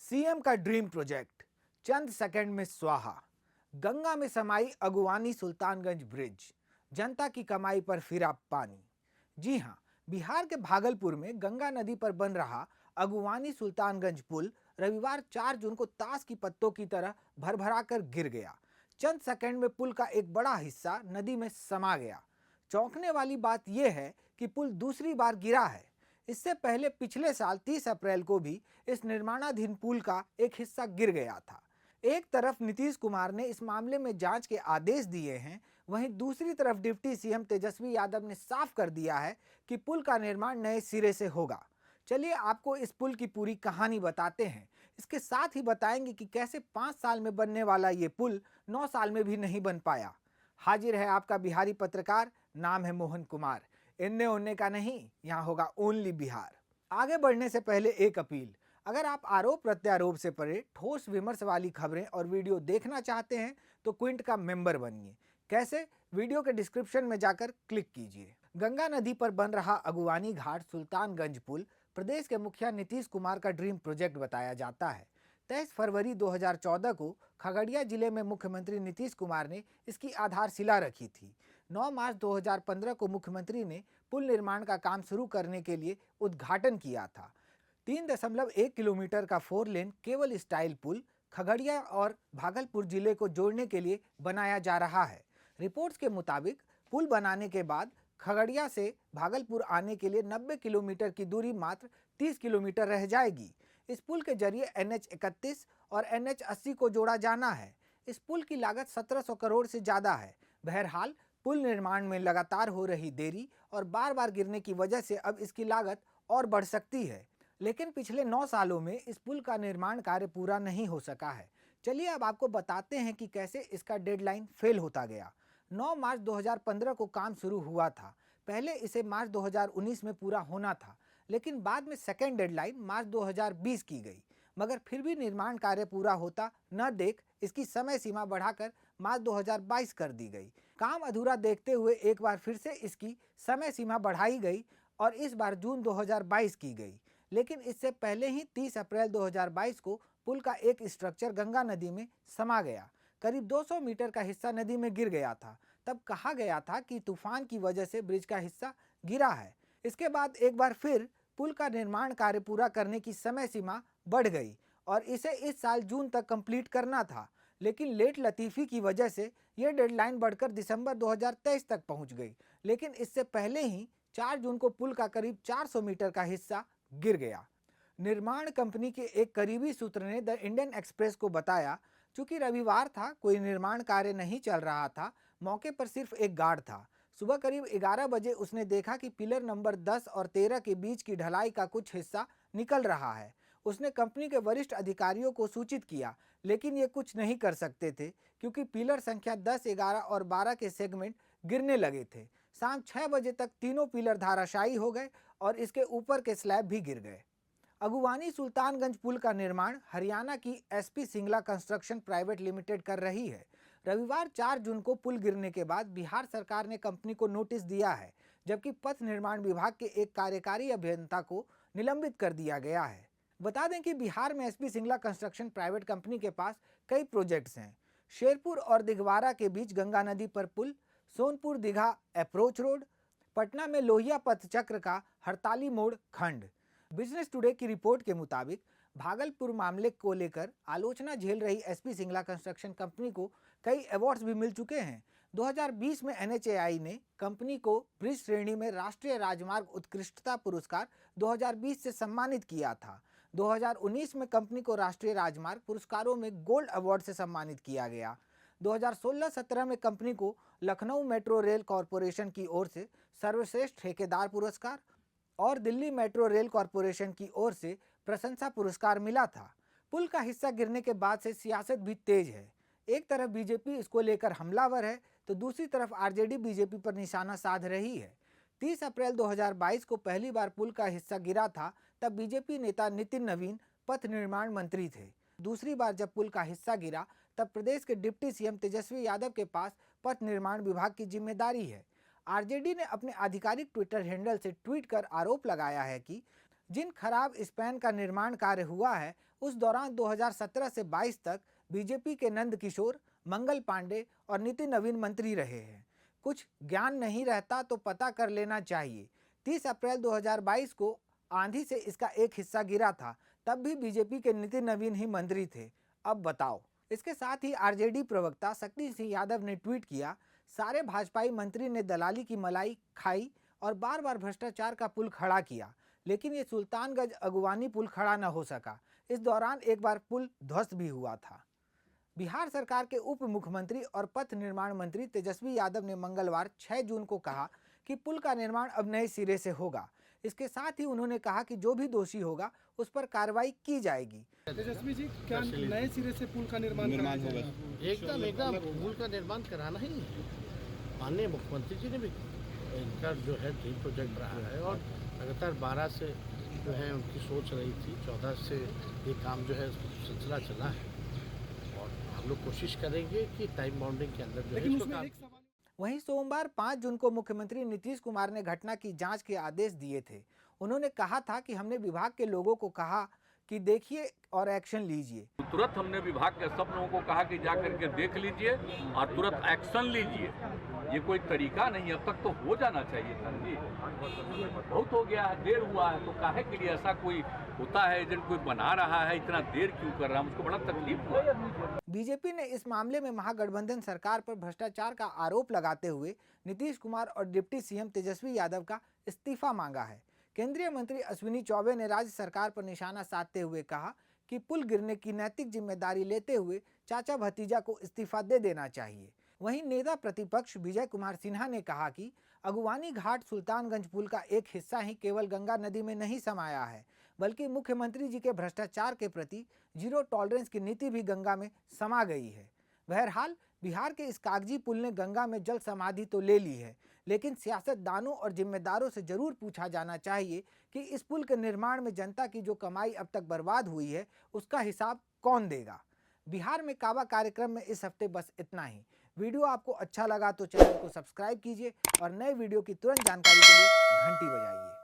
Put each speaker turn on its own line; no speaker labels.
CM का dream project चंद second में स्वाहा। गंगा में समाई अगुवानी सुल्तानगंज ब्रिज, जनता की कमाई पर फिरा पानी। जी हां, बिहार के भागलपुर में गंगा नदी पर बन रहा अगुवानी सुल्तानगंज पुल रविवार 4 जून को ताश की पत्तों की तरह भरभरा कर गिर गया। चंद सेकंड में पुल का एक बड़ा हिस्सा नदी में समा गया। चौंकने वाली बात यह है कि पुल दूसरी बार गिरा है। इससे पहले पिछले साल 30 अप्रैल को भी इस निर्माणाधीन पुल का एक हिस्सा गिर गया था। एक तरफ नीतीश कुमार ने इस मामले में जांच के आदेश दिए हैं, वहीं दूसरी तरफ डिप्टी सीएम तेजस्वी यादव ने साफ कर दिया है कि पुल का निर्माण नए सिरे से होगा। चलिए आपको इस पुल की पूरी कहानी बताते हैं। इसके साथ ही बताएंगे कि कैसे 5 साल में बनने वाला ये पुल 9 साल में भी नहीं बन पाया। हाजिर है आपका बिहारी पत्रकार, नाम है मोहन कुमार। इन्ने उन्ने का नहीं, यहाँ होगा ओनली बिहार। आगे बढ़ने से पहले एक अपील, अगर आप आरोप प्रत्यारोप से परे ठोस विमर्श वाली खबरें और वीडियो देखना चाहते हैं तो क्विंट का मेंबर बनिए। कैसे? वीडियो के डिस्क्रिप्शन में जाकर क्लिक कीजिए। गंगा नदी पर बन रहा अगुवानी घाट सुल्तानगंज पुल प्रदेश के मुखिया नीतीश कुमार का ड्रीम प्रोजेक्ट बताया जाता है। 23 फरवरी 2014 को खगड़िया जिले में मुख्यमंत्री नीतीश कुमार ने इसकी आधारशिला रखी थी। 9 मार्च 2015 को मुख्यमंत्री ने पुल निर्माण का काम शुरू करने के लिए उद्घाटन किया था। 3.1 किलोमीटर का 4 लेन केवल स्टाइल पुल खगड़िया और भागलपुर जिले को जोड़ने के लिए बनाया जा रहा है। रिपोर्ट्स के मुताबिक पुल बनाने के बाद खगड़िया से भागलपुर आने के लिए 90 किलोमीटर की दूरी मात्र 30 किलोमीटर रह जाएगी। इस पुल के जरिए NH 31 और NH 80 को जोड़ा जाना है। इस पुल की लागत 1700 करोड़ से ज़्यादा है। बहरहाल पुल निर्माण में लगातार हो रही देरी और बार बार गिरने की वजह से अब इसकी लागत और बढ़ सकती है। लेकिन पिछले 9 सालों में इस पुल का निर्माण कार्य पूरा नहीं हो सका है। चलिए अब आपको बताते हैं कि कैसे इसका डेडलाइन फेल होता गया। 9 मार्च 2015 को काम शुरू हुआ था। पहले इसे मार्च 2019 में पूरा होना था, लेकिन बाद में सेकेंड डेडलाइन मार्च 2020 की गई। मगर फिर भी निर्माण कार्य पूरा होता न देख इसकी समय सीमा बढ़ाकर मार्च 2022 कर दी गई। काम अधूरा देखते हुए एक बार फिर से इसकी समय सीमा बढ़ाई गई और इस बार जून 2022 की गई। लेकिन इससे पहले ही 30 अप्रैल 2022 को पुल का एक स्ट्रक्चर गंगा नदी में समा गया। करीब 200 मीटर का हिस्सा नदी में गिर गया था। तब कहा गया था कि तूफान की वजह से ब्रिज का हिस्सा गिरा है। इसके बाद एक बार फिर पुल का निर्माण कार्य पूरा करने की समय सीमा बढ़ गई और इसे इस साल जून तक कंप्लीट करना था, लेकिन लेट लतीफ़ी की वजह से यह डेडलाइन बढ़कर दिसंबर 2023 तक पहुंच गई। लेकिन इससे पहले ही 4 जून को पुल का करीब 400 मीटर का हिस्सा गिर गया। निर्माण कंपनी के एक करीबी सूत्र ने द इंडियन एक्सप्रेस को बताया, चूंकि रविवार था, कोई निर्माण कार्य नहीं चल रहा था, मौके पर सिर्फ एक गार्ड था। सुबह करीब 11 बजे उसने देखा कि पिलर नंबर 10 और 13 के बीच की ढलाई का कुछ हिस्सा निकल रहा है। उसने कंपनी के वरिष्ठ अधिकारियों को सूचित किया, लेकिन ये कुछ नहीं कर सकते थे क्योंकि पिलर संख्या 10, 11 और 12 के सेगमेंट गिरने लगे थे। शाम 6 बजे तक तीनों पिलर धाराशायी हो गए और इसके ऊपर के स्लैब भी गिर गए। अगुवानी सुल्तानगंज पुल का निर्माण हरियाणा की SP Singla construction private limited कर रही है। रविवार 4 जून को पुल गिरने के बाद बिहार सरकार ने कंपनी को नोटिस दिया है, जबकि पथ निर्माण विभाग के एक कार्यकारी अभियंता को निलंबित कर दिया गया है। बता दें कि बिहार में SP Singla construction private company के पास कई प्रोजेक्ट्स हैं। शेरपुर और दिघवारा के बीच गंगा नदी पर पुल, सोनपुर दीघा अप्रोच रोड, पटना में लोहिया पथ चक्र का हड़ताली मोड़ खंड। बिजनेस टुडे की रिपोर्ट के मुताबिक भागलपुर मामले को लेकर आलोचना झेल रही SP सिंगला कंस्ट्रक्शन कंपनी को कई अवार्ड्स भी मिल चुके हैं। 2020 में NHAI ने कंपनी को ब्रिज श्रेणी में राष्ट्रीय राजमार्ग उत्कृष्टता पुरस्कार 2020 से सम्मानित किया था। 2019 में कंपनी को राष्ट्रीय राजमार्ग पुरस्कारों में गोल्ड अवार्ड से सम्मानित किया गया। 2016-17 में कंपनी को लखनऊ मेट्रो रेल कॉरपोरेशन की ओर से सर्वश्रेष्ठ ठेकेदार पुरस्कार और दिल्ली मेट्रो रेल कॉरपोरेशन की ओर से प्रशंसा पुरस्कार मिला था। पुल का हिस्सा गिरने के बाद से सियासत भी तेज है। एक तरफ बीजेपी इसको लेकर हमलावर है, तो दूसरी तरफ RJD बीजेपी पर निशाना साध रही है। 30 अप्रैल 2022 को पहली बार पुल का हिस्सा गिरा था, तब बीजेपी नेता नितिन नवीन पथ निर्माण मंत्री थे। दूसरी बार जब पुल का हिस्सा गिरा, तब प्रदेश के डिप्टी सीएम तेजस्वी यादव के पास पथ निर्माण विभाग की जिम्मेदारी है। RJD ने अपने आधिकारिक ट्विटर हैंडल से ट्वीट कर आरोप लगाया है कि जिन खराब स्पैन का निर्माण कार्य हुआ है उस दौरान 2017 से 22 तक बीजेपी के नंद किशोर, मंगल पांडे और नितिन नवीन मंत्री रहे हैं। कुछ ज्ञान नहीं रहता तो पता कर लेना चाहिए। 30 अप्रैल 2022 को आंधी से इसका एक हिस्सा गिरा था, तब भी बीजेपी के नितिन नवीन ही मंत्री थे। अब बताओ। इसके साथ ही आरजेडी प्रवक्ता शक्ति सिंह यादव ने ट्वीट किया, सारे भाजपाई मंत्री ने दलाली की मलाई खाई और बार बार भ्रष्टाचार का पुल खड़ा किया, लेकिन ये सुल्तानगंज अगुवानी पुल खड़ा न हो सका। इस दौरान एक बार पुल ध्वस्त भी हुआ था। बिहार सरकार के उप मुख्यमंत्री और पथ निर्माण मंत्री तेजस्वी यादव ने मंगलवार 6 जून को कहा कि पुल का निर्माण अब नए सिरे से होगा। इसके साथ ही उन्होंने कहा कि जो भी दोषी होगा उस पर कार्रवाई की जाएगी।
तेजस्वी जी, क्या नए सिरे से पुल का निर्माण होगा?
एकदम पुल का निर्माण कराना ही है। माननीय मुख्यमंत्री जी ने भी इनका जो है ड्रीम प्रोजेक्ट रहा है और लगातार 12 से जो है उनकी सोच रही थी, 14 से ये काम जो है सिलसिला चला है और हम लोग कोशिश करेंगे कि टाइम बाउंडिंग के अंदर जो है इसको काम।
वहीं सोमवार 5 जून को मुख्यमंत्री नीतीश कुमार ने घटना की जांच के आदेश दिए थे। उन्होंने कहा था कि हमने विभाग के लोगों को कहा कि देखिए और एक्शन लीजिए।
तुरंत हमने विभाग के सब लोगों को कहा कि जाकर के देख लीजिए और तुरंत एक्शन लीजिए। ये कोई तरीका नहीं, अब तक तो हो जाना चाहिए था जी। बहुत हो गया है, देर हुआ है, तो काहे के लिए ऐसा कोई होता है, एजेंट कोई बना रहा है, इतना देर क्यों कर रहा है, मुझको बड़ा तकलीफ हुआ।
बीजेपी ने इस मामले में महागठबंधन सरकार पर भ्रष्टाचार का आरोप लगाते हुए नीतीश कुमार और डिप्टी सीएम तेजस्वी यादव का इस्तीफा मांगा है। केंद्रीय मंत्री अश्विनी चौबे ने राज्य सरकार पर निशाना साधते हुए कहा कि पुल गिरने की नैतिक जिम्मेदारी लेते हुए चाचा भतीजा को इस्तीफा दे देना चाहिए। वहीं नेता प्रतिपक्ष विजय कुमार सिन्हा ने कहा कि अगुवानी घाट सुल्तानगंज पुल का एक हिस्सा ही केवल गंगा नदी में नहीं समाया है, बल्कि मुख्यमंत्री जी के भ्रष्टाचार के प्रति जीरो टॉलरेंस की नीति भी गंगा में समा गई है। बहरहाल बिहार के इस कागजी पुल ने गंगा में जल समाधि तो ले ली है, लेकिन सियासतदानों और जिम्मेदारों से जरूर पूछा जाना चाहिए कि इस पुल के निर्माण में जनता की जो कमाई अब तक बर्बाद हुई है उसका हिसाब कौन देगा। बिहार में काबा कार्यक्रम में इस हफ्ते बस इतना ही। वीडियो आपको अच्छा लगा तो चैनल को सब्सक्राइब कीजिए और नए वीडियो की तुरंत जानकारी के लिए घंटी बजाइए।